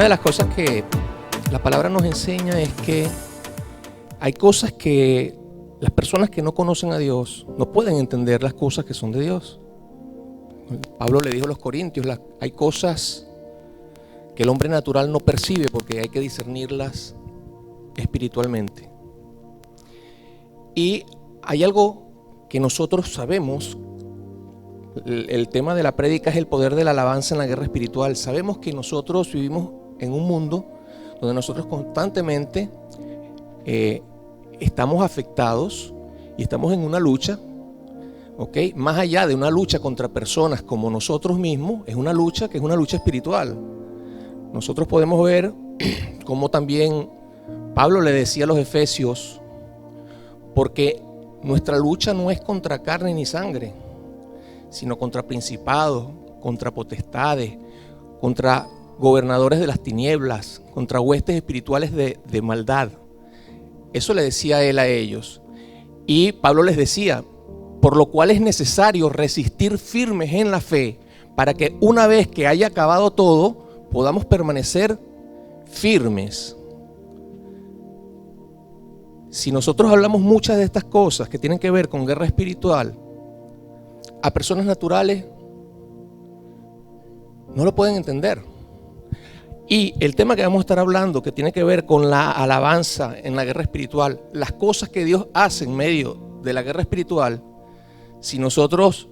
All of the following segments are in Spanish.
Una de las cosas que la palabra nos enseña es que hay cosas que las personas que no conocen a Dios no pueden entender las cosas que son de Dios. Pablo le dijo a los corintios, hay cosas que el hombre natural no percibe porque hay que discernirlas espiritualmente. Y hay algo que nosotros sabemos, el tema de la prédica es el poder de la alabanza en la guerra espiritual. Sabemos que nosotros vivimos en un mundo donde nosotros constantemente estamos afectados y estamos en una lucha, ¿ok? Más allá de una lucha contra personas como nosotros mismos, es una lucha que es una lucha espiritual. Nosotros podemos ver cómo también Pablo le decía a los efesios, porque nuestra lucha no es contra carne ni sangre, sino contra principados, contra potestades, contra gobernadores de las tinieblas, contra huestes espirituales de maldad. Eso le decía él a ellos. Y Pablo les decía, por lo cual es necesario resistir firmes en la fe, para que una vez que haya acabado todo, podamos permanecer firmes. Si nosotros hablamos muchas de estas cosas que tienen que ver con guerra espiritual, a personas naturales no lo pueden entender. Y el tema que vamos a estar hablando, que tiene que ver con la alabanza en la guerra espiritual, las cosas que Dios hace en medio de la guerra espiritual, si nosotros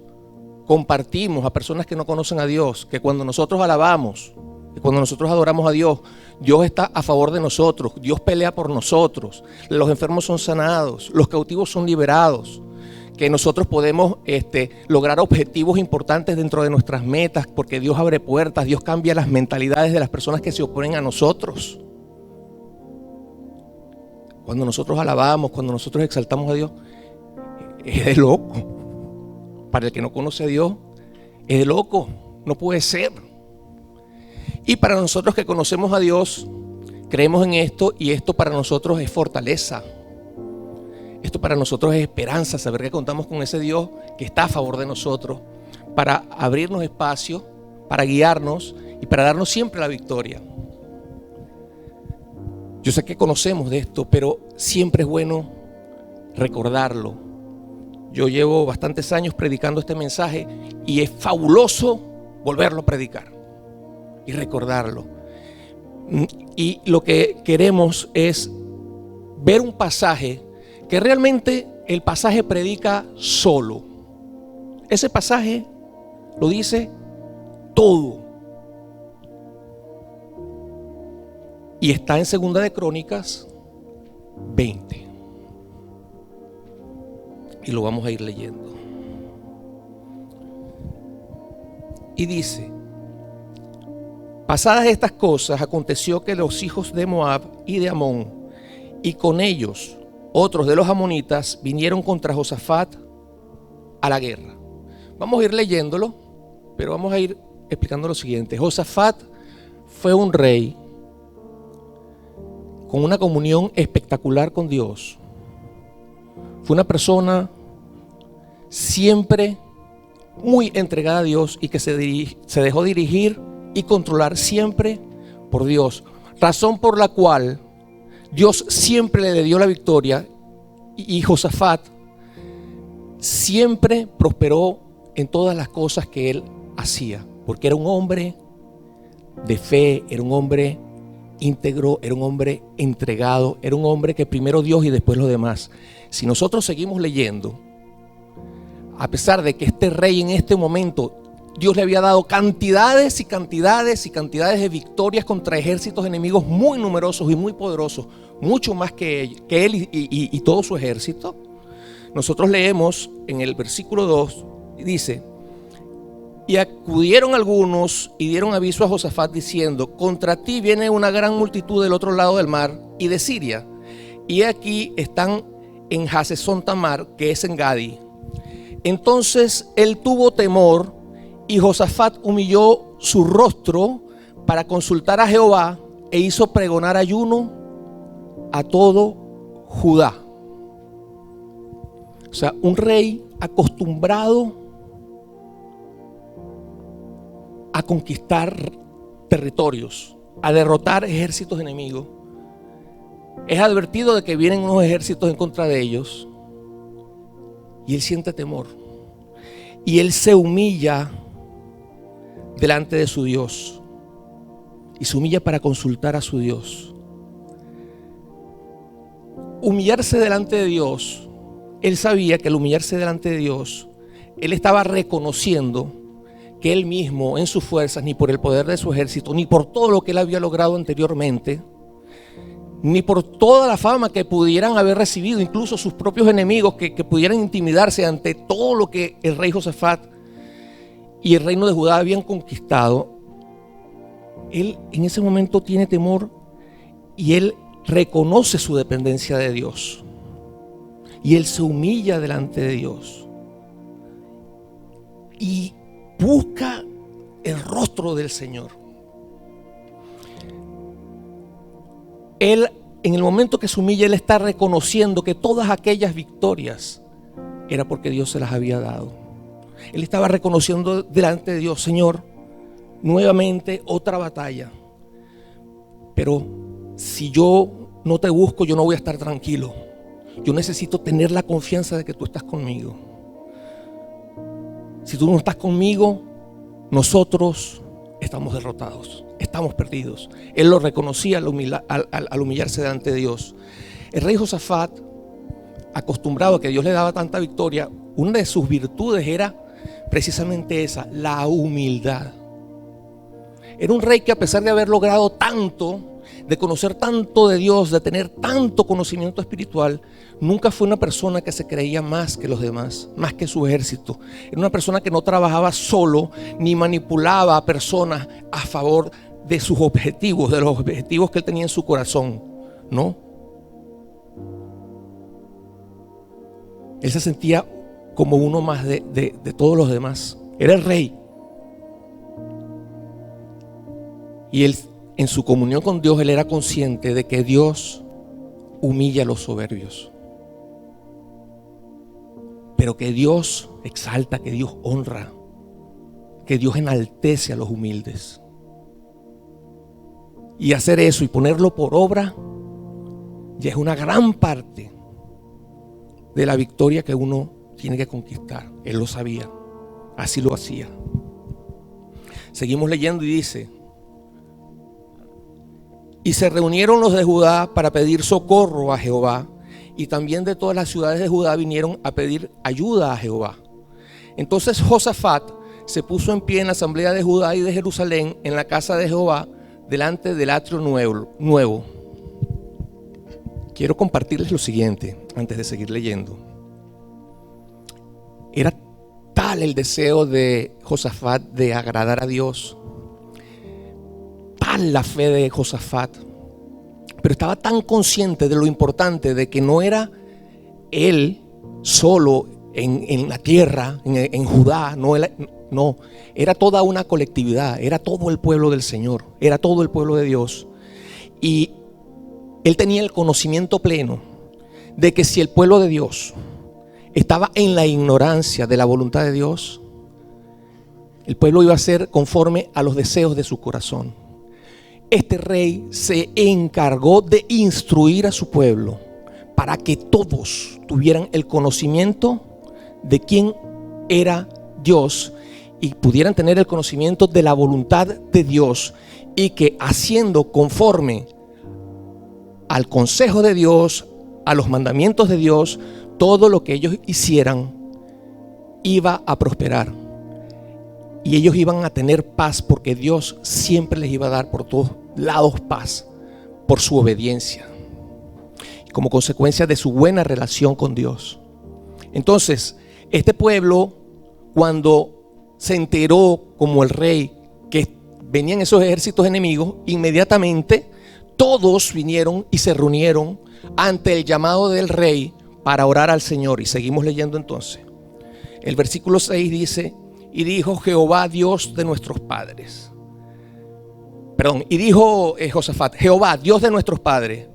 compartimos a personas que no conocen a Dios, que cuando nosotros alabamos, que cuando nosotros adoramos a Dios, Dios está a favor de nosotros, Dios pelea por nosotros, los enfermos son sanados, los cautivos son liberados, que nosotros podemos lograr objetivos importantes dentro de nuestras metas, porque Dios abre puertas, Dios cambia las mentalidades de las personas que se oponen a nosotros. Cuando nosotros alabamos, cuando nosotros exaltamos a Dios, es de loco. Para el que no conoce a Dios, es de loco, no puede ser. Y para nosotros que conocemos a Dios, creemos en esto y esto para nosotros es fortaleza. Esto para nosotros es esperanza, saber que contamos con ese Dios que está a favor de nosotros para abrirnos espacio, para guiarnos y para darnos siempre la victoria. Yo sé que conocemos de esto, pero siempre es bueno recordarlo. Yo llevo bastantes años predicando este mensaje y es fabuloso volverlo a predicar y recordarlo. Y lo que queremos es ver un pasaje que realmente el pasaje predica solo. Ese pasaje lo dice todo. Y está en 2 de Crónicas 20. Y lo vamos a ir leyendo. Y dice: pasadas estas cosas, aconteció que los hijos de Moab y de Amón, y con ellos otros de los amonitas, vinieron contra Josafat a la guerra. Vamos a ir leyéndolo, pero vamos a ir explicando lo siguiente. Josafat fue un rey con una comunión espectacular con Dios. Fue una persona siempre muy entregada a Dios y que se dejó dirigir y controlar siempre por Dios. Razón por la cual Dios siempre le dio la victoria y Josafat siempre prosperó en todas las cosas que él hacía, porque era un hombre de fe, era un hombre íntegro, era un hombre entregado, era un hombre que primero Dios y después los demás. Si nosotros seguimos leyendo, a pesar de que este rey en este momento Dios le había dado cantidades y cantidades y cantidades de victorias contra ejércitos enemigos muy numerosos y muy poderosos, mucho más que él y todo su ejército. Nosotros leemos en el versículo 2, dice: y acudieron algunos y dieron aviso a Josafat diciendo: contra ti viene una gran multitud del otro lado del mar y de Siria, y aquí están en Hasezón Tamar, que es en Gadi. Entonces él tuvo temor, y Josafat humilló su rostro para consultar a Jehová e hizo pregonar ayuno a todo Judá. O sea, un rey acostumbrado a conquistar territorios, a derrotar ejércitos enemigos, es advertido de que vienen unos ejércitos en contra de ellos, y él siente temor, y él se humilla delante de su Dios, y se humilla para consultar a su Dios. Humillarse delante de Dios, él sabía que al humillarse delante de Dios, él estaba reconociendo que él mismo, en sus fuerzas, ni por el poder de su ejército, ni por todo lo que él había logrado anteriormente, ni por toda la fama que pudieran haber recibido, incluso sus propios enemigos que pudieran intimidarse ante todo lo que el rey Josafat y el reino de Judá habían conquistado, él en ese momento tiene temor y él reconoce su dependencia de Dios. Y él se humilla delante de Dios y busca el rostro del Señor. Él, en el momento que se humilla, él está reconociendo que todas aquellas victorias era porque Dios se las había dado. Él estaba reconociendo delante de Dios: Señor, nuevamente otra batalla, pero si yo no te busco, yo no voy a estar tranquilo. Yo necesito tener la confianza de que tú estás conmigo. Si tú no estás conmigo, nosotros estamos derrotados, estamos perdidos. Él lo reconocía al humillarse delante de Dios. El rey Josafat, acostumbrado a que Dios le daba tanta victoria, una de sus virtudes era precisamente esa, la humildad. Era un rey que, a pesar de haber logrado tanto, de conocer tanto de Dios, de tener tanto conocimiento espiritual, nunca fue una persona que se creía más que los demás, más que su ejército. Era una persona que no trabajaba solo, ni manipulaba a personas a favor de sus objetivos, de los objetivos que él tenía en su corazón. No. Él se sentía como uno más de todos los demás. Era el rey. Y él, en su comunión con Dios, él era consciente de que Dios humilla a los soberbios, pero que Dios exalta, que Dios honra, que Dios enaltece a los humildes. Y hacer eso y ponerlo por obra ya es una gran parte de la victoria que uno tiene que conquistar. Él lo sabía, así lo hacía. Seguimos leyendo y dice: y se reunieron los de Judá para pedir socorro a Jehová, y también de todas las ciudades de Judá vinieron a pedir ayuda a Jehová. Entonces Josafat se puso en pie en la asamblea de Judá y de Jerusalén, en la casa de Jehová, delante del atrio nuevo. Quiero compartirles lo siguiente antes de seguir leyendo. Era tal el deseo de Josafat de agradar a Dios, tal la fe de Josafat, pero estaba tan consciente de lo importante de que no era él solo en la tierra, en Judá, no, era toda una colectividad, era todo el pueblo del Señor, era todo el pueblo de Dios. Y él tenía el conocimiento pleno de que si el pueblo de Dios estaba en la ignorancia de la voluntad de Dios, el pueblo iba a ser conforme a los deseos de su corazón. Este rey se encargó de instruir a su pueblo para que todos tuvieran el conocimiento de quién era Dios y pudieran tener el conocimiento de la voluntad de Dios, y que haciendo conforme al consejo de Dios, a los mandamientos de Dios, todo lo que ellos hicieran iba a prosperar y ellos iban a tener paz, porque Dios siempre les iba a dar por todos lados paz por su obediencia y como consecuencia de su buena relación con Dios. Entonces, este pueblo, cuando se enteró como el rey que venían esos ejércitos enemigos, inmediatamente todos vinieron y se reunieron ante el llamado del rey para orar al Señor. Y seguimos leyendo entonces. El versículo 6 dice: y dijo Jehová, Dios de nuestros padres. Y dijo Josafat: Jehová, Dios de nuestros padres,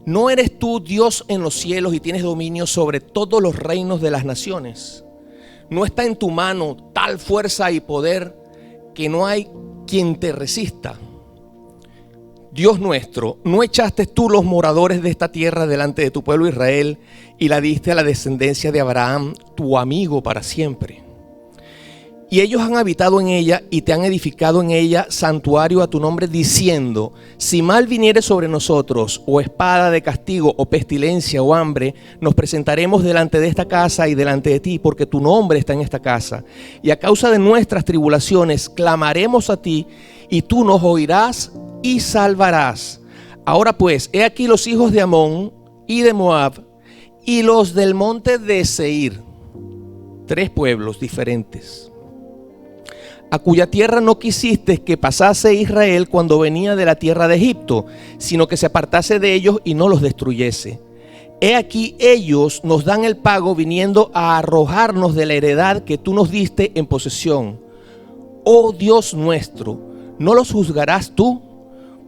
¿no eres tú Dios en los cielos y tienes dominio sobre todos los reinos de las naciones? ¿No está en tu mano tal fuerza y poder que no hay quien te resista? Dios nuestro, ¿no echaste tú los moradores de esta tierra delante de tu pueblo Israel y la diste a la descendencia de Abraham, tu amigo, para siempre? Y ellos han habitado en ella y te han edificado en ella santuario a tu nombre, diciendo: si mal viniere sobre nosotros, o espada de castigo, o pestilencia, o hambre, nos presentaremos delante de esta casa y delante de ti, porque tu nombre está en esta casa. Y a causa de nuestras tribulaciones clamaremos a ti, y tú nos oirás y salvarás. Ahora pues, he aquí los hijos de Amón y de Moab y los del monte de Seir, 3 pueblos diferentes, a cuya tierra no quisiste que pasase Israel cuando venía de la tierra de Egipto, sino que se apartase de ellos y no los destruyese. He aquí ellos nos dan el pago, viniendo a arrojarnos de la heredad que tú nos diste en posesión. Oh Dios nuestro, ¿no los juzgarás tú?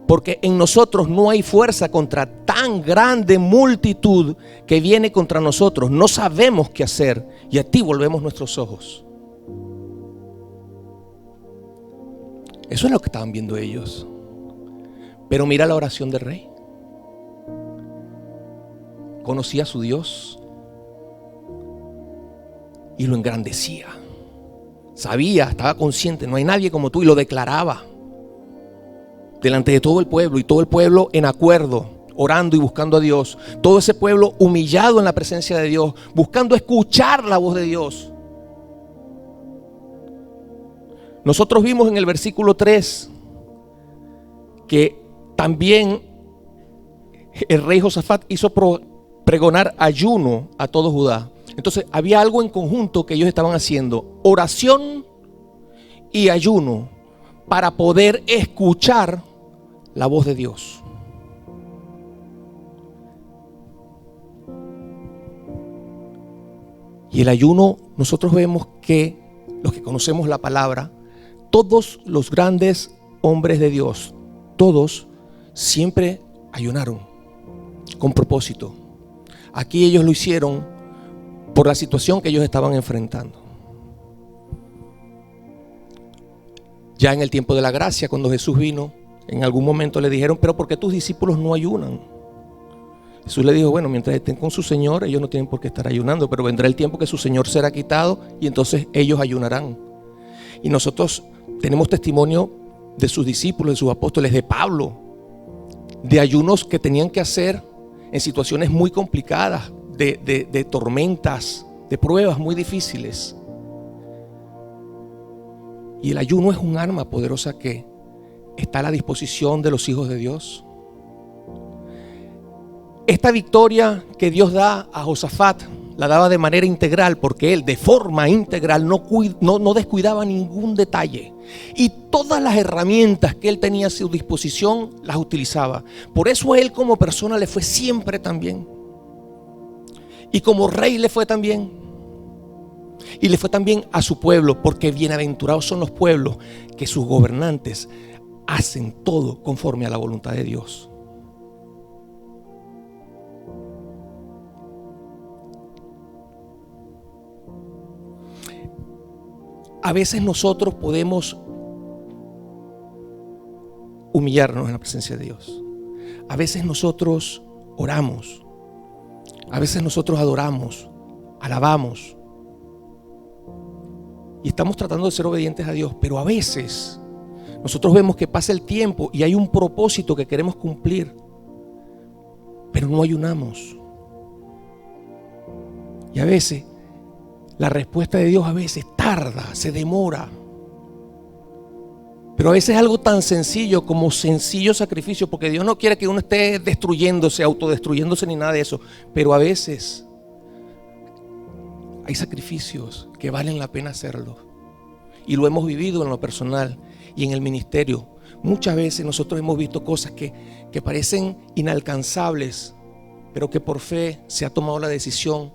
Porque en nosotros no hay fuerza contra tan grande multitud que viene contra nosotros. No sabemos qué hacer, y a ti volvemos nuestros ojos. Eso es lo que estaban viendo ellos. Pero mira la oración del rey. Conocía a su Dios y lo engrandecía. Sabía, estaba consciente, no hay nadie como tú, y lo declaraba delante de todo el pueblo, y todo el pueblo en acuerdo, orando y buscando a Dios. Todo ese pueblo humillado en la presencia de Dios, buscando escuchar la voz de Dios. Nosotros vimos en el versículo 3 que también el rey Josafat hizo pregonar ayuno a todo Judá. Entonces había algo en conjunto que ellos estaban haciendo: oración y ayuno, para poder escuchar la voz de Dios. Y el ayuno, nosotros vemos que los que conocemos la palabra, todos los grandes hombres de Dios, todos siempre ayunaron con propósito. Aquí ellos lo hicieron por la situación que ellos estaban enfrentando. Ya en el tiempo de la gracia, cuando Jesús vino, en algún momento le dijeron: pero ¿por qué tus discípulos no ayunan? Jesús le dijo: bueno, mientras estén con su Señor, ellos no tienen por qué estar ayunando, pero vendrá el tiempo que su Señor será quitado y entonces ellos ayunarán. Y nosotros tenemos testimonio de sus discípulos, de sus apóstoles, de Pablo, de ayunos que tenían que hacer en situaciones muy complicadas, de tormentas, de pruebas muy difíciles. Y el ayuno es un arma poderosa que está a la disposición de los hijos de Dios. Esta victoria que Dios da a Josafat la daba de manera integral, porque él de forma integral no descuidaba ningún detalle, y todas las herramientas que él tenía a su disposición las utilizaba. Por eso a él como persona le fue siempre tan bien, y como rey le fue tan bien, y le fue también a su pueblo, porque bienaventurados son los pueblos que sus gobernantes hacen todo conforme a la voluntad de Dios. A veces nosotros podemos humillarnos en la presencia de Dios. A veces nosotros oramos. A veces nosotros adoramos, alabamos. Y estamos tratando de ser obedientes a Dios. Pero a veces nosotros vemos que pasa el tiempo y hay un propósito que queremos cumplir, pero no ayunamos. Y a veces la respuesta de Dios tarda, se demora. Pero a veces es algo tan sencillo como sencillo sacrificio, porque Dios no quiere que uno esté destruyéndose, autodestruyéndose ni nada de eso. Pero a veces hay sacrificios que valen la pena hacerlos. Y lo hemos vivido en lo personal y en el ministerio. Muchas veces nosotros hemos visto cosas que parecen inalcanzables, pero que por fe se ha tomado la decisión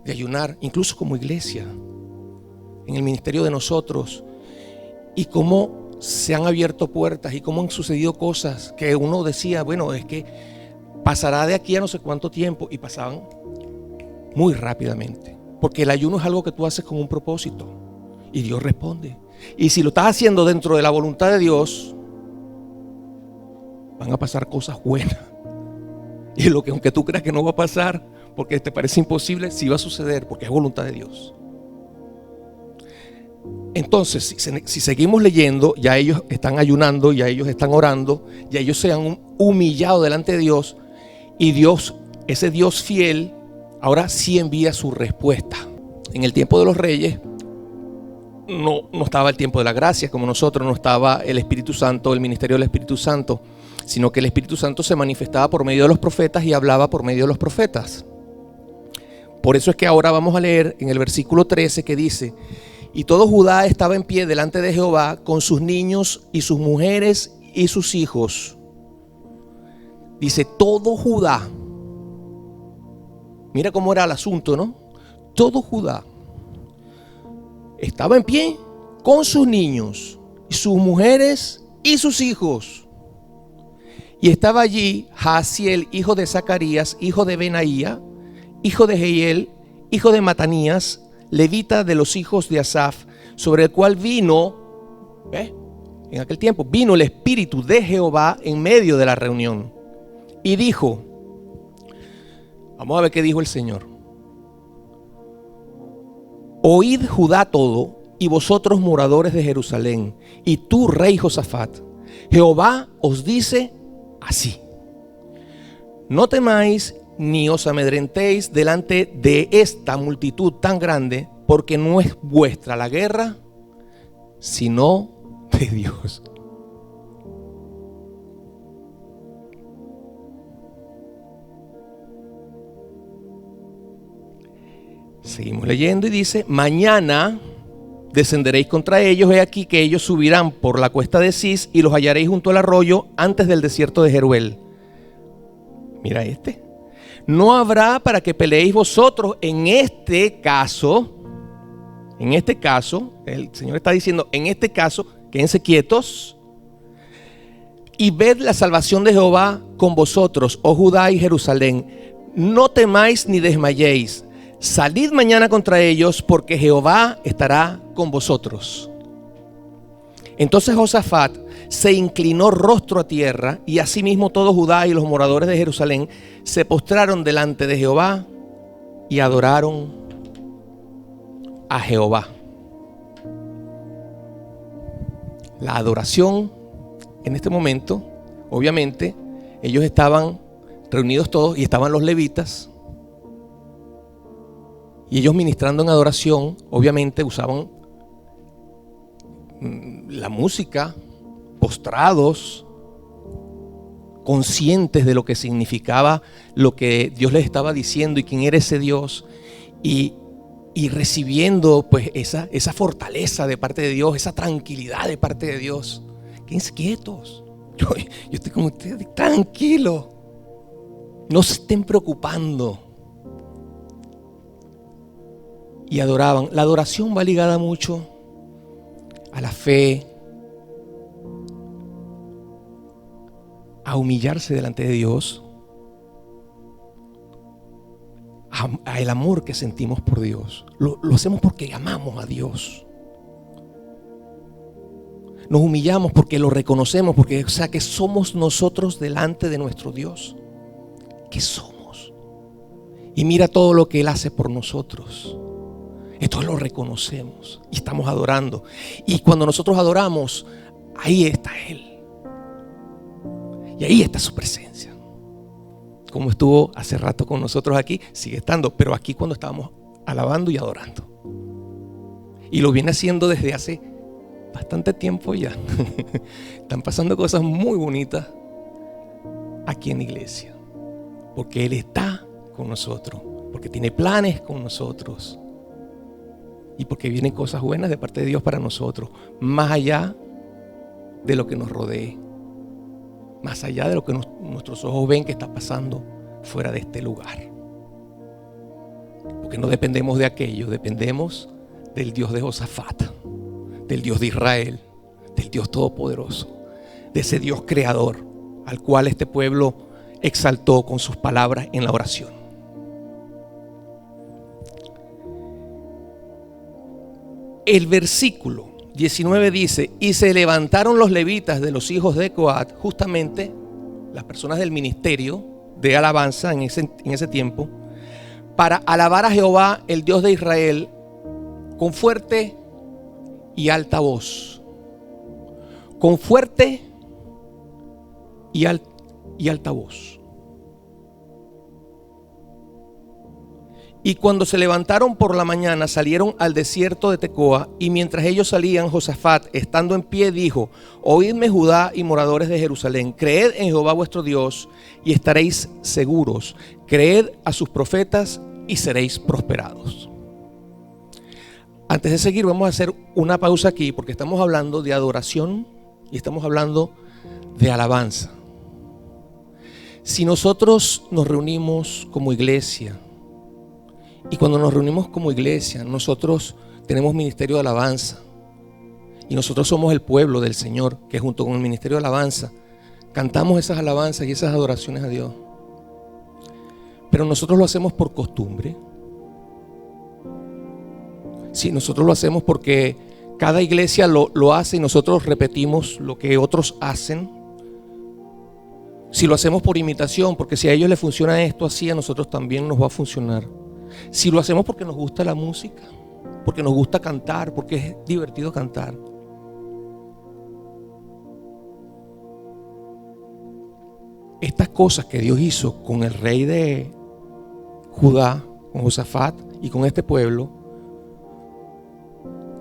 de ayunar, incluso como iglesia, en el ministerio de nosotros, y cómo se han abierto puertas y cómo han sucedido cosas que uno decía: bueno, es que pasará de aquí a no sé cuánto tiempo, y pasaban muy rápidamente, porque el ayuno es algo que tú haces con un propósito y Dios responde. Y si lo estás haciendo dentro de la voluntad de Dios, van a pasar cosas buenas. Y lo que aunque tú creas que no va a pasar, porque te parece imposible, sí va a suceder, porque es voluntad de Dios. Entonces, si seguimos leyendo, ya ellos están ayunando, ya ellos están orando, ya ellos se han humillado delante de Dios, y Dios, ese Dios fiel, ahora sí envía su respuesta. En el tiempo de los reyes no estaba el tiempo de la gracia como nosotros, no estaba el Espíritu Santo, el ministerio del Espíritu Santo, sino que el Espíritu Santo se manifestaba por medio de los profetas y hablaba por medio de los profetas. Por eso es que ahora vamos a leer en el versículo 13 que dice: y todo Judá estaba en pie delante de Jehová con sus niños y sus mujeres y sus hijos. Dice todo Judá. Mira cómo era el asunto, ¿no? Todo Judá estaba en pie con sus niños y sus mujeres y sus hijos. Y estaba allí Jaasiel, hijo de Zacarías, hijo de Benaía, hijo de Jehiel, hijo de Matanías, levita de los hijos de Asaf, sobre el cual vino, en aquel tiempo, vino el Espíritu de Jehová en medio de la reunión. Y dijo, vamos a ver qué dijo el Señor: oíd Judá todo, y vosotros moradores de Jerusalén, y tú, rey Josafat, Jehová os dice así: no temáis ni os amedrentéis delante de esta multitud tan grande, porque no es vuestra la guerra, sino de Dios. Seguimos leyendo y dice: mañana descenderéis contra ellos, he aquí que ellos subirán por la cuesta de Cis y los hallaréis junto al arroyo antes del desierto de Jeruel. Mira no habrá para que peleéis vosotros en este caso. En este caso, el Señor está diciendo, en este caso, quédense quietos y ved la salvación de Jehová con vosotros, oh Judá y Jerusalén. No temáis ni desmayéis. Salid mañana contra ellos, porque Jehová estará con vosotros. Entonces Josafat se inclinó rostro a tierra, y asimismo todo Judá y los moradores de Jerusalén se postraron delante de Jehová y adoraron a Jehová. La adoración en este momento, obviamente, ellos estaban reunidos todos y estaban los levitas. Y ellos ministrando en adoración, obviamente usaban la música, postrados, conscientes de lo que significaba lo que Dios les estaba diciendo y quién era ese Dios, y recibiendo pues esa fortaleza de parte de Dios, esa tranquilidad de parte de Dios. Quédense quietos. Yo estoy con ustedes, tranquilo. No se estén preocupando. Y adoraban. La adoración va ligada mucho a la fe, a humillarse delante de Dios, a el amor que sentimos por Dios. Lo hacemos porque amamos a Dios. Nos humillamos porque lo reconocemos, porque, o sea, que somos nosotros delante de nuestro Dios. ¿Qué somos? Y mira todo lo que Él hace por nosotros. Esto lo reconocemos y estamos adorando. Y cuando nosotros adoramos, ahí está Él. Y ahí está su presencia. Como estuvo hace rato con nosotros aquí, sigue estando. Pero aquí cuando estábamos alabando y adorando. Y lo viene haciendo desde hace bastante tiempo ya. Están pasando cosas muy bonitas aquí en la iglesia. Porque Él está con nosotros. Porque tiene planes con nosotros. Y porque vienen cosas buenas de parte de Dios para nosotros, más allá de lo que nos rodee, más allá de lo que nuestros ojos ven que está pasando fuera de este lugar. Porque no dependemos de aquello, dependemos del Dios de Josafat, del Dios de Israel, del Dios todopoderoso, de ese Dios creador al cual este pueblo exaltó con sus palabras en la oración. El versículo 19 dice: y se levantaron los levitas de los hijos de Coat, justamente las personas del ministerio de alabanza en ese tiempo, para alabar a Jehová, el Dios de Israel, con fuerte y alta voz. Con fuerte y alta voz. Y cuando se levantaron por la mañana, salieron al desierto de Tecoa, y mientras ellos salían, Josafat, estando en pie, dijo: oídme, Judá y moradores de Jerusalén, creed en Jehová vuestro Dios y estaréis seguros, creed a sus profetas y seréis prosperados. Antes de seguir, vamos a hacer una pausa aquí, porque estamos hablando de adoración y estamos hablando de alabanza. Si nosotros nos reunimos como iglesia, y cuando nos reunimos como iglesia, nosotros tenemos ministerio de alabanza, y nosotros somos el pueblo del Señor, que junto con el ministerio de alabanza cantamos esas alabanzas y esas adoraciones a Dios. Pero nosotros lo hacemos por costumbre. Sí, nosotros lo hacemos porque cada iglesia lo hace y nosotros repetimos lo que otros hacen. Si lo hacemos por imitación, porque si a ellos les funciona esto así, a nosotros también nos va a funcionar. Si lo hacemos porque nos gusta la música, porque nos gusta cantar, porque es divertido cantar. Estas cosas que Dios hizo con el rey de Judá, con Josafat y con este pueblo,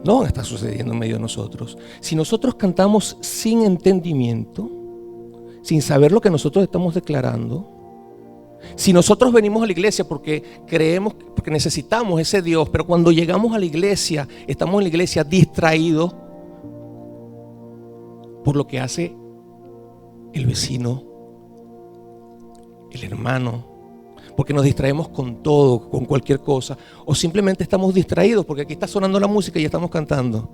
no van a estar sucediendo en medio de nosotros. Si nosotros cantamos sin entendimiento, sin saber lo que nosotros estamos declarando, si nosotros venimos a la iglesia porque creemos, porque necesitamos ese Dios, pero cuando llegamos a la iglesia, estamos en la iglesia distraídos por lo que hace el vecino, el hermano, porque nos distraemos con todo, con cualquier cosa, o simplemente estamos distraídos porque aquí está sonando la música y estamos cantando.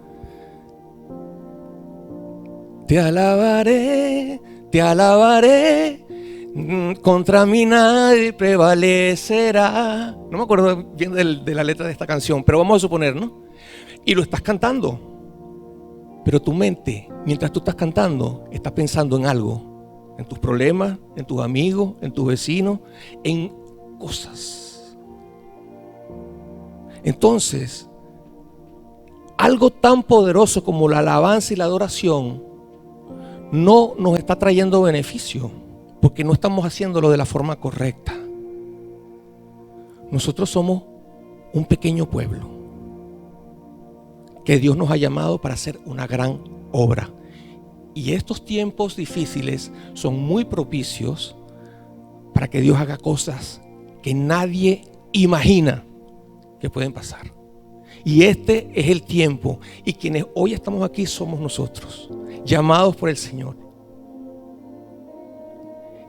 Te alabaré, contra mí nadie prevalecerá. No me acuerdo bien de la letra de esta canción, pero vamos a suponer, ¿no? Y lo estás cantando, pero tu mente, mientras tú estás cantando, está pensando en algo, en tus problemas, en tus amigos, en tus vecinos, en cosas. Entonces, algo tan poderoso como la alabanza y la adoración no nos está trayendo beneficio, porque no estamos haciéndolo de la forma correcta. Nosotros somos un pequeño pueblo que Dios nos ha llamado para hacer una gran obra. Y estos tiempos difíciles son muy propicios para que Dios haga cosas que nadie imagina que pueden pasar. Y este es el tiempo, y quienes hoy estamos aquí somos nosotros, llamados por el Señor.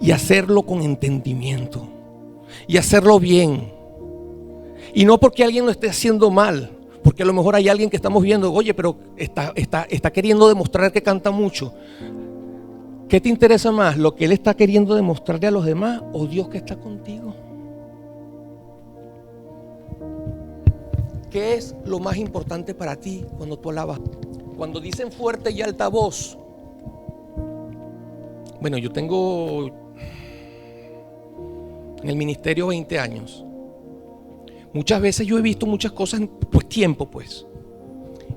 Y hacerlo con entendimiento, y hacerlo bien. Y no porque alguien lo esté haciendo mal, porque a lo mejor hay alguien que estamos viendo, oye, pero está queriendo demostrar que canta mucho. ¿Qué te interesa más? ¿Lo que él está queriendo demostrarle a los demás o Dios que está contigo? ¿Qué es lo más importante para ti cuando tú alabas? Cuando dicen fuerte y alta voz. Bueno, yo tengo en el ministerio 20 años. Muchas veces yo he visto muchas cosas, pues tiempo pues.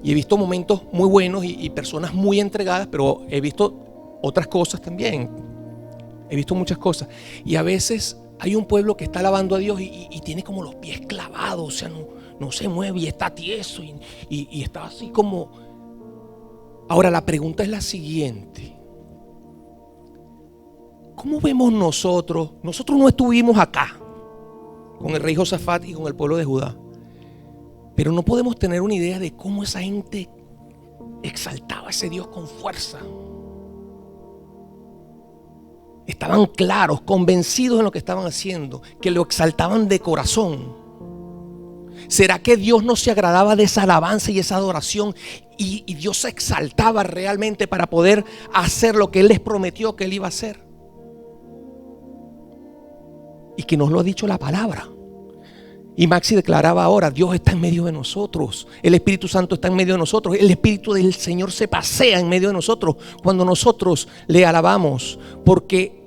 Y he visto momentos muy buenos y personas muy entregadas, pero he visto otras cosas también. He visto muchas cosas. Y a veces hay un pueblo que está alabando a Dios y tiene como los pies clavados, o sea, no se mueve y está tieso y está así como. Ahora la pregunta es la siguiente: ¿cómo vemos nosotros? Nosotros no estuvimos acá con el rey Josafat y con el pueblo de Judá, pero no podemos tener una idea de cómo esa gente exaltaba a ese Dios con fuerza. Estaban claros, convencidos en lo que estaban haciendo, que lo exaltaban de corazón. ¿Será que Dios no se agradaba de esa alabanza y esa adoración y Dios se exaltaba realmente para poder hacer lo que Él les prometió que Él iba a hacer? Y que nos lo ha dicho la palabra. Y Maxi declaraba ahora: Dios está en medio de nosotros, el Espíritu Santo está en medio de nosotros, el Espíritu del Señor se pasea en medio de nosotros cuando nosotros le alabamos, porque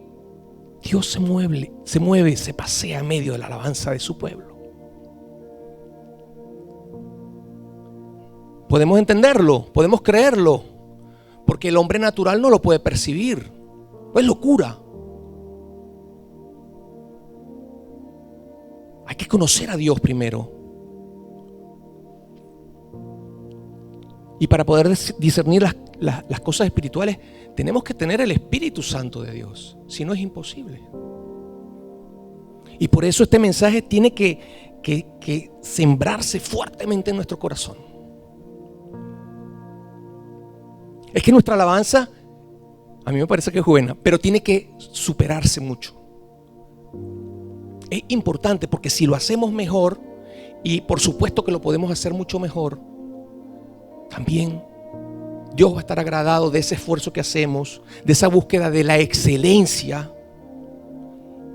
Dios se se pasea en medio de la alabanza de su pueblo. Podemos entenderlo, podemos creerlo, porque el hombre natural no lo puede percibir. Es locura. Hay que conocer a Dios primero. Y para poder discernir las cosas espirituales, tenemos que tener el Espíritu Santo de Dios. Si no, es imposible. Y por eso este mensaje tiene que sembrarse fuertemente en nuestro corazón. Es que nuestra alabanza, a mí me parece que es buena, pero tiene que superarse mucho. Es importante porque si lo hacemos mejor, y por supuesto que lo podemos hacer mucho mejor, también Dios va a estar agradado de ese esfuerzo que hacemos, de esa búsqueda de la excelencia,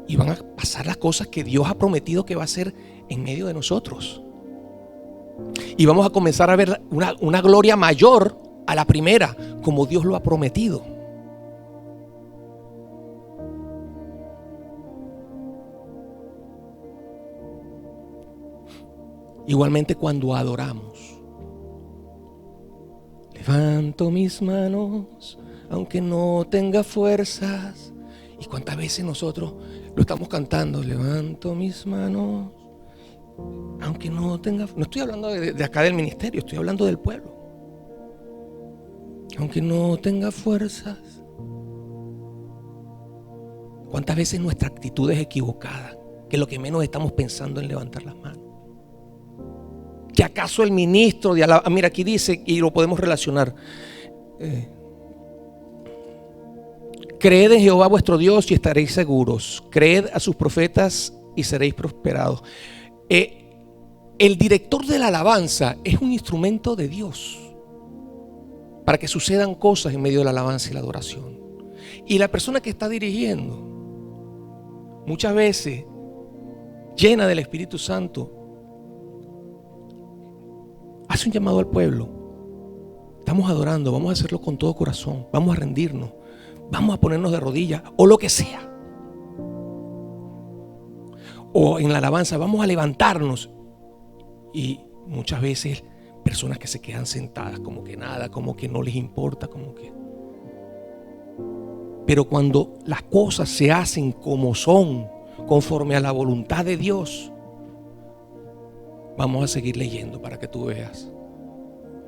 y van a pasar las cosas que Dios ha prometido que va a hacer en medio de nosotros. Y vamos a comenzar a ver una gloria mayor a la primera, como Dios lo ha prometido. Igualmente cuando adoramos, levanto mis manos aunque no tenga fuerzas. ¿Y cuántas veces nosotros lo estamos cantando? Levanto mis manos aunque no tenga. No estoy hablando de acá del ministerio, estoy hablando del pueblo. Aunque no tenga fuerzas. ¿Cuántas veces nuestra actitud es equivocada? Que lo que menos estamos pensando en levantar las manos. ¿Que acaso el ministro de alabanza? Mira, aquí dice, y lo podemos relacionar. Creed en Jehová vuestro Dios y estaréis seguros. Creed a sus profetas y seréis prosperados. El director de la alabanza es un instrumento de Dios para que sucedan cosas en medio de la alabanza y la adoración. Y la persona que está dirigiendo, muchas veces llena del Espíritu Santo, hace un llamado al pueblo. Estamos adorando, vamos a hacerlo con todo corazón, vamos a rendirnos, vamos a ponernos de rodillas o lo que sea. O en la alabanza vamos a levantarnos. Y muchas veces personas que se quedan sentadas como que nada, como que no les importa, como que. Pero cuando las cosas se hacen como son, conforme a la voluntad de Dios, vamos a seguir leyendo para que tú veas.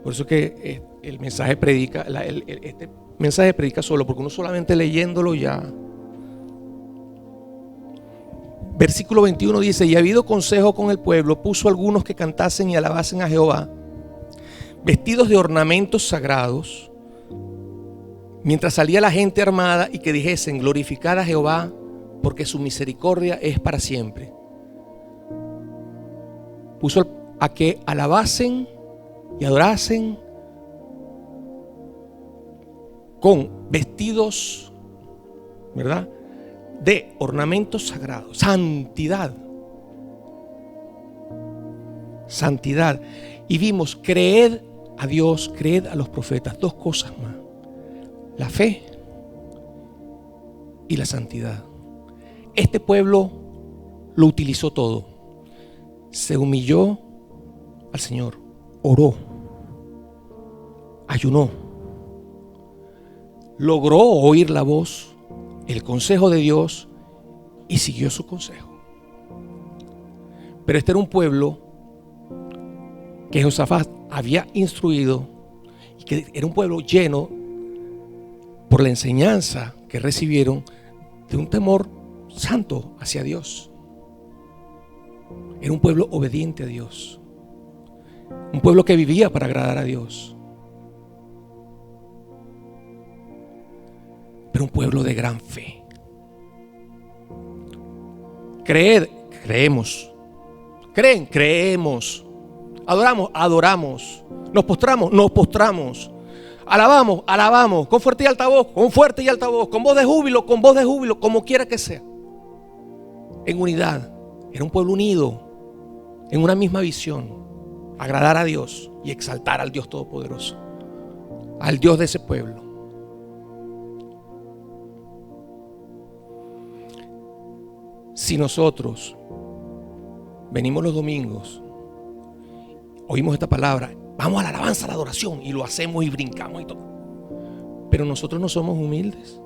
Por eso que el mensaje predica, este mensaje predica solo, porque uno solamente leyéndolo ya. Versículo 21 dice: y habido consejo con el pueblo, puso algunos que cantasen y alabasen a Jehová, vestidos de ornamentos sagrados, mientras salía la gente armada, y que dijesen: glorificad a Jehová, porque su misericordia es para siempre. Puso a que alabasen y adorasen con vestidos, ¿verdad?, de ornamentos sagrados. Santidad. Santidad. Y vimos: creed a Dios, creed a los profetas. Dos cosas más: la fe y la santidad. Este pueblo lo utilizó todo. Se humilló al Señor, oró, ayunó, logró oír la voz, el consejo de Dios, y siguió su consejo. Pero este era un pueblo que Josafat había instruido, y que era un pueblo lleno, por la enseñanza que recibieron, de un temor santo hacia Dios. Era un pueblo obediente a Dios, un pueblo que vivía para agradar a Dios, pero un pueblo de gran fe. Creed, creemos. Creen, creemos. Adoramos, adoramos. Nos postramos, nos postramos. Alabamos, alabamos. Con fuerte y alta voz, con fuerte y alta voz. Con voz de júbilo, con voz de júbilo, como quiera que sea. En unidad. Era un pueblo unido, en una misma visión: agradar a Dios y exaltar al Dios Todopoderoso, al Dios de ese pueblo. si nosotros venimos los domingos, oímos esta palabra, vamos a la alabanza, a la adoración, y lo hacemos y brincamos y todo, pero nosotros no somos humildes,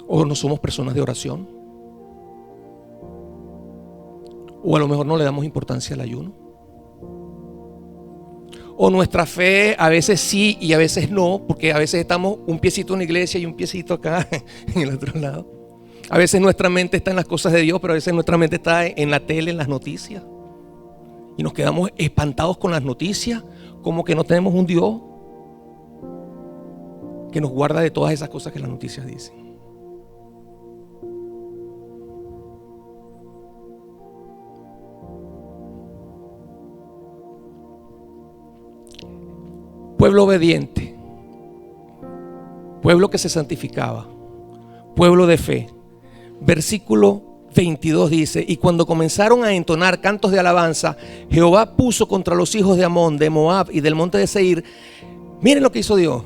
o no somos personas de oración, o a lo mejor no le damos importancia al ayuno, o nuestra fe a veces sí y a veces no, porque a veces estamos un piecito en la iglesia y un piecito acá en el otro lado. A veces nuestra mente está en las cosas de Dios, pero a veces nuestra mente está en la tele, en las noticias, y nos quedamos espantados con las noticias, como que no tenemos un Dios que nos guarda de todas esas cosas que las noticias dicen. Pueblo obediente, pueblo que se santificaba, pueblo de fe. Versículo 22 dice: y cuando comenzaron a entonar cantos de alabanza, Jehová puso contra los hijos de Amón, de Moab y del monte de Seir. Miren lo que hizo Dios.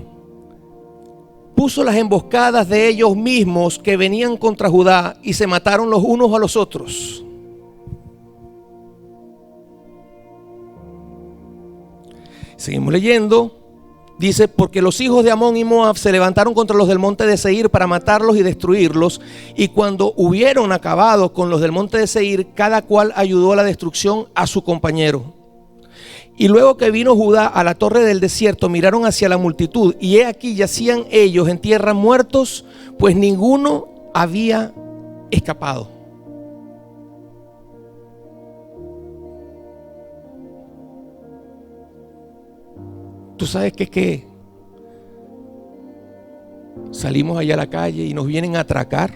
Puso las emboscadas de ellos mismos que venían contra Judá, y se mataron los unos a los otros. Seguimos leyendo. Dice: porque los hijos de Amón y Moab se levantaron contra los del monte de Seir para matarlos y destruirlos. Y cuando hubieron acabado con los del monte de Seir, cada cual ayudó a la destrucción a su compañero. Y luego que vino Judá a la torre del desierto, miraron hacia la multitud, y he aquí yacían ellos en tierra muertos, pues ninguno había escapado. Tú sabes que salimos allá a la calle y nos vienen a atracar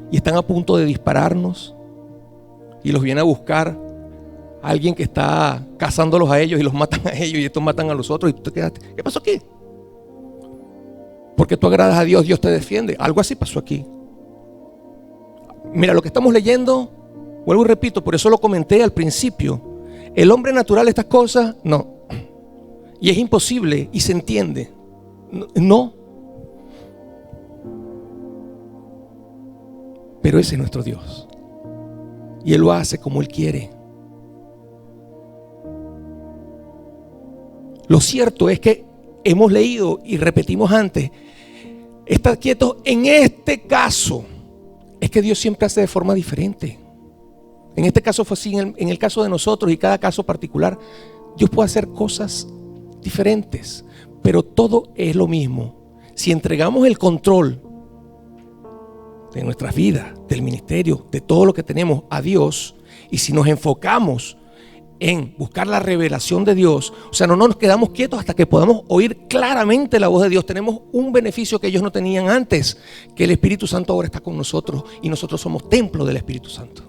y están a punto de dispararnos, y los viene a buscar alguien que está cazándolos a ellos y los matan a ellos, y estos matan a los otros, y tú te quedaste, ¿qué pasó aquí? Porque tú agradas a Dios, Dios te defiende. Algo así pasó aquí. Mira, lo que estamos leyendo, vuelvo y repito, por eso lo comenté al principio. El hombre natural, estas cosas, no. Y es imposible y se entiende. No. Pero ese es nuestro Dios. Y Él lo hace como Él quiere. Lo cierto es que hemos leído y repetimos antes, estar quietos en este caso. Es que Dios siempre hace de forma diferente. En este caso fue así, en el caso de nosotros y cada caso particular, Dios puede hacer cosas diferentes, pero todo es lo mismo. Si entregamos el control de nuestras vidas, del ministerio, de todo lo que tenemos a Dios, y si nos enfocamos en buscar la revelación de Dios, o sea, no nos quedamos quietos hasta que podamos oír claramente la voz de Dios, tenemos un beneficio que ellos no tenían antes, que el Espíritu Santo ahora está con nosotros y nosotros somos templo del Espíritu Santo.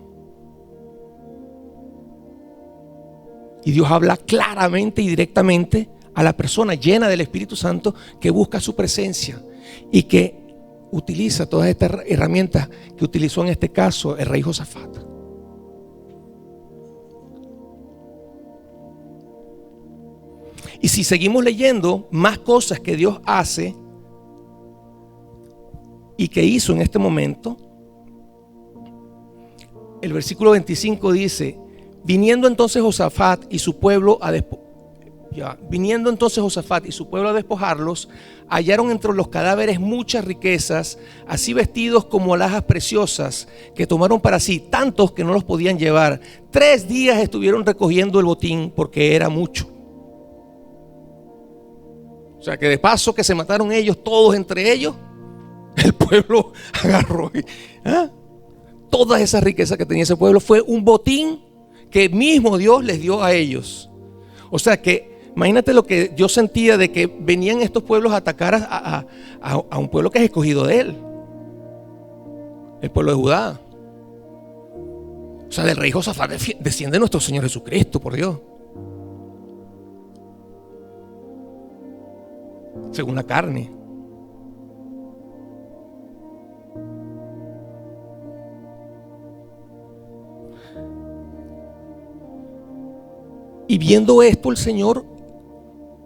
Y Dios habla claramente y directamente a la persona llena del Espíritu Santo que busca su presencia y que utiliza todas estas herramientas que utilizó en este caso el rey Josafat. Y si seguimos leyendo más cosas que Dios hace y que hizo en este momento, el versículo 25 dice: viniendo entonces Josafat y su pueblo a despojarlos, hallaron entre los cadáveres muchas riquezas, así vestidos como alhajas preciosas, que tomaron para sí, tantos que no los podían llevar. 3 días estuvieron recogiendo el botín, porque era mucho. O sea que de paso que se mataron ellos, todos entre ellos, el pueblo agarró todas esas riquezas que tenía ese pueblo. Fue un botín que mismo Dios les dio a ellos. O sea que imagínate lo que yo sentía de que venían estos pueblos a atacar a un pueblo que es escogido de Él, el pueblo de Judá. O sea, del rey Josafat desciende nuestro Señor Jesucristo, por Dios, según la carne. Y viendo esto, el Señor,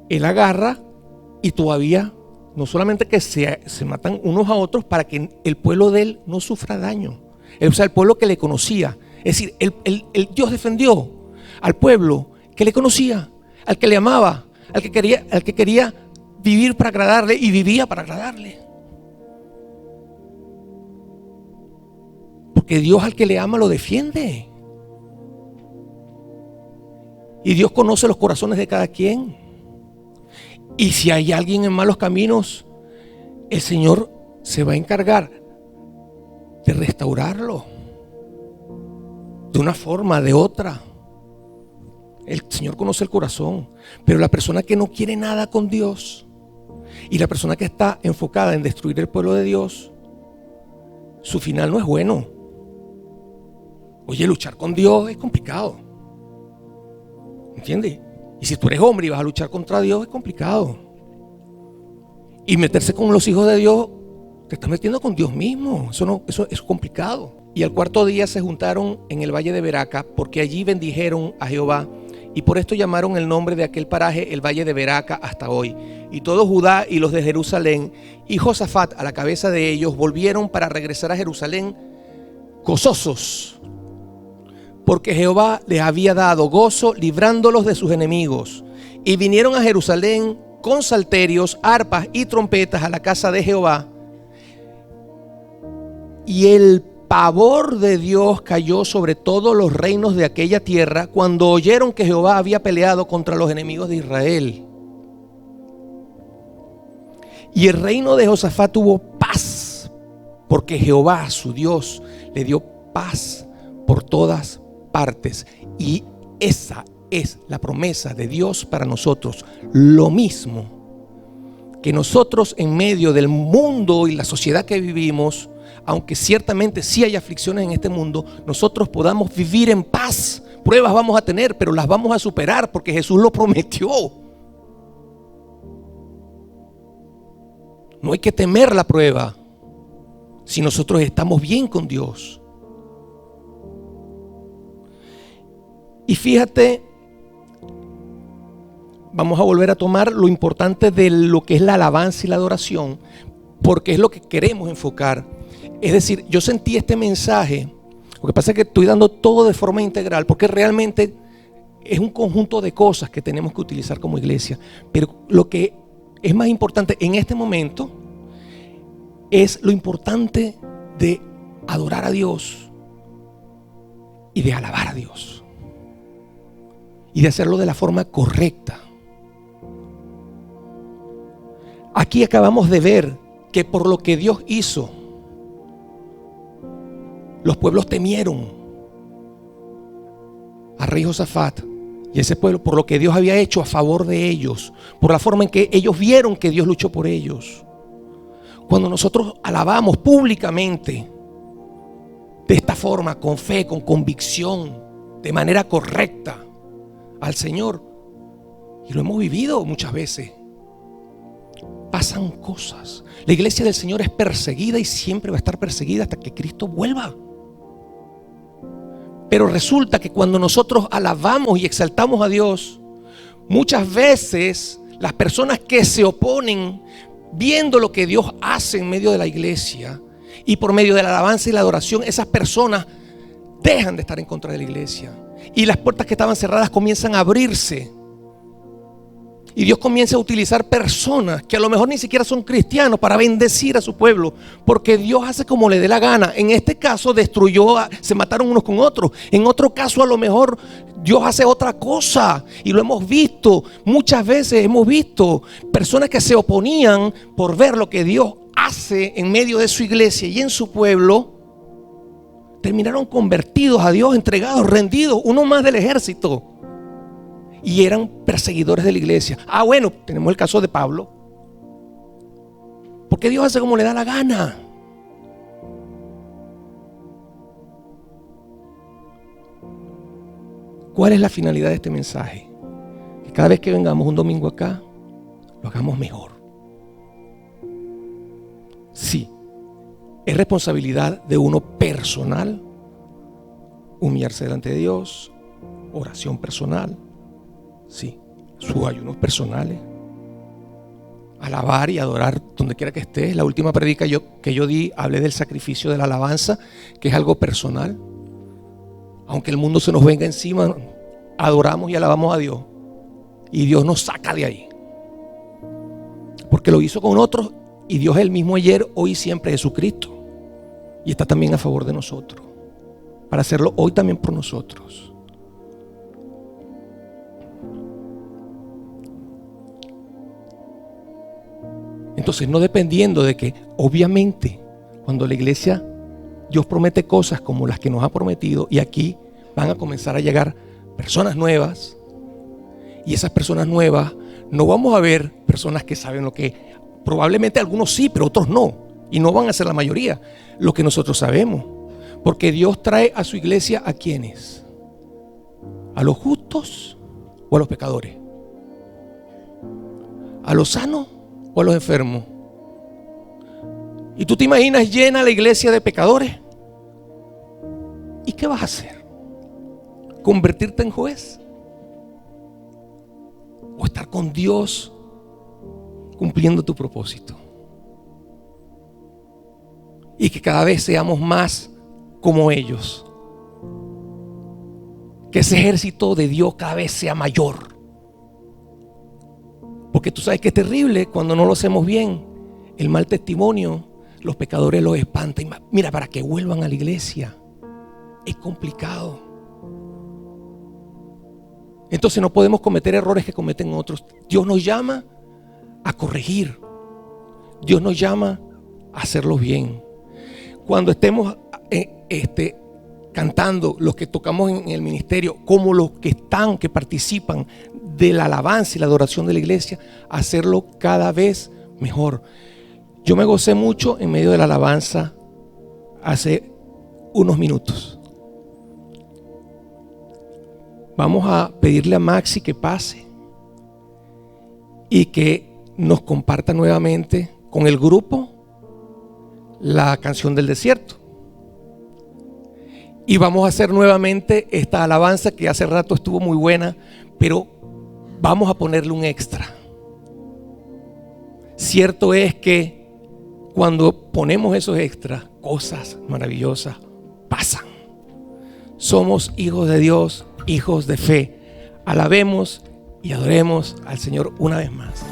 Él agarra y todavía no solamente que se matan unos a otros para que el pueblo de él no sufra daño. O sea, el pueblo que le conocía. Es decir, el Dios defendió al pueblo que le conocía, al que le amaba, al que quería vivir para agradarle y vivía para agradarle. Porque Dios al que le ama lo defiende. Y Dios conoce los corazones de cada quien. Y si hay alguien en malos caminos, el Señor se va a encargar de restaurarlo. De una forma, de otra. El Señor conoce el corazón. Pero la persona que no quiere nada con Dios y la persona que está enfocada en destruir el pueblo de Dios, su final no es bueno. Oye, luchar con Dios es complicado. ¿Entiendes? Y si tú eres hombre y vas a luchar contra Dios, es complicado. Y meterse con los hijos de Dios, te estás metiendo con Dios mismo. Eso es complicado. Y al cuarto día se juntaron en el valle de Beraca, porque allí bendijeron a Jehová. Y por esto llamaron el nombre de aquel paraje el valle de Beraca hasta hoy. Y todo Judá y los de Jerusalén y Josafat a la cabeza de ellos volvieron para regresar a Jerusalén gozosos, porque Jehová les había dado gozo librándolos de sus enemigos. Y vinieron a Jerusalén con salterios, arpas y trompetas a la casa de Jehová. Y el pavor de Dios cayó sobre todos los reinos de aquella tierra cuando oyeron que Jehová había peleado contra los enemigos de Israel. Y el reino de Josafat tuvo paz, porque Jehová, su Dios, le dio paz por todas partes. Y esa es la promesa de Dios para nosotros. Lo mismo que nosotros en medio del mundo y la sociedad que vivimos, aunque ciertamente sí hay aflicciones en este mundo, nosotros podamos vivir en paz. Pruebas vamos a tener, pero las vamos a superar porque Jesús lo prometió. No hay que temer la prueba si nosotros estamos bien con Dios. Y fíjate, vamos a volver a tomar lo importante de lo que es la alabanza y la adoración, porque es lo que queremos enfocar. Es decir, yo sentí este mensaje, lo que pasa es que estoy dando todo de forma integral, porque realmente es un conjunto de cosas que tenemos que utilizar como iglesia. Pero lo que es más importante en este momento es lo importante de adorar a Dios y de alabar a Dios. Y de hacerlo de la forma correcta. Aquí acabamos de ver que por lo que Dios hizo, los pueblos temieron a rey Josafat y ese pueblo por lo que Dios había hecho a favor de ellos, por la forma en que ellos vieron que Dios luchó por ellos. Cuando nosotros alabamos públicamente de esta forma, con fe, con convicción, de manera correcta al Señor, y lo hemos vivido muchas veces, pasan cosas. La iglesia del Señor es perseguida y siempre va a estar perseguida hasta que Cristo vuelva. Pero resulta que cuando nosotros alabamos y exaltamos a Dios, muchas veces las personas que se oponen, viendo lo que Dios hace en medio de la iglesia y por medio de la alabanza y la adoración, esas personas dejan de estar en contra de la iglesia y las puertas que estaban cerradas comienzan a abrirse. Y Dios comienza a utilizar personas que a lo mejor ni siquiera son cristianos para bendecir a su pueblo, porque Dios hace como le dé la gana. En este caso se mataron unos con otros. En otro caso a lo mejor Dios hace otra cosa, y lo hemos visto. Muchas veces hemos visto personas que se oponían por ver lo que Dios hace en medio de su iglesia y en su pueblo. Terminaron convertidos a Dios, entregados, rendidos, uno más del ejército. Y eran perseguidores de la iglesia. Bueno, tenemos el caso de Pablo. Porque Dios hace como le da la gana. ¿Cuál es la finalidad de este mensaje? Que cada vez que vengamos un domingo acá, lo hagamos mejor. Sí, es responsabilidad de uno personal humillarse delante de Dios, oración personal. Sí, sus ayunos personales, alabar y adorar donde quiera que estés. La última predica que yo di, hablé del sacrificio de la alabanza, que es algo personal. Aunque el mundo se nos venga encima, adoramos y alabamos a Dios. Y Dios nos saca de ahí. Porque lo hizo con otros, y Dios es el mismo ayer, hoy y siempre, Jesucristo. Y está también a favor de nosotros, para hacerlo hoy también por nosotros. Entonces, no dependiendo de que, obviamente, cuando la iglesia, Dios promete cosas como las que nos ha prometido, y aquí van a comenzar a llegar personas nuevas, y esas personas nuevas, no vamos a ver personas que saben lo que, probablemente algunos sí, pero otros no, y no van a ser la mayoría, lo que nosotros sabemos, porque Dios trae a su iglesia ¿a quiénes? ¿A los justos o a los pecadores? ¿A los sanos o a los enfermos? ¿Y tú te imaginas llena la iglesia de pecadores? ¿Y qué vas a hacer? ¿Convertirte en juez? ¿O estar con Dios cumpliendo tu propósito? Y que cada vez seamos más como ellos. Que ese ejército de Dios cada vez sea mayor. Porque tú sabes que es terrible cuando no lo hacemos bien. El mal testimonio, los pecadores los espantan. Mira, para que vuelvan a la iglesia es complicado. Entonces no podemos cometer errores que cometen otros. Dios nos llama a corregir. Dios nos llama a hacerlos bien. Cuando estemos cantando, los que tocamos en el ministerio, como los que participan de la alabanza y la adoración de la iglesia, hacerlo cada vez mejor. Yo me gocé mucho en medio de la alabanza hace unos minutos. Vamos a pedirle a Maxi que pase y que nos comparta nuevamente con el grupo la canción del desierto. Y vamos a hacer nuevamente esta alabanza que hace rato estuvo muy buena, pero vamos a ponerle un extra. Cierto es que cuando ponemos esos extras, cosas maravillosas pasan. Somos hijos de Dios, hijos de fe. Alabemos y adoremos al Señor una vez más.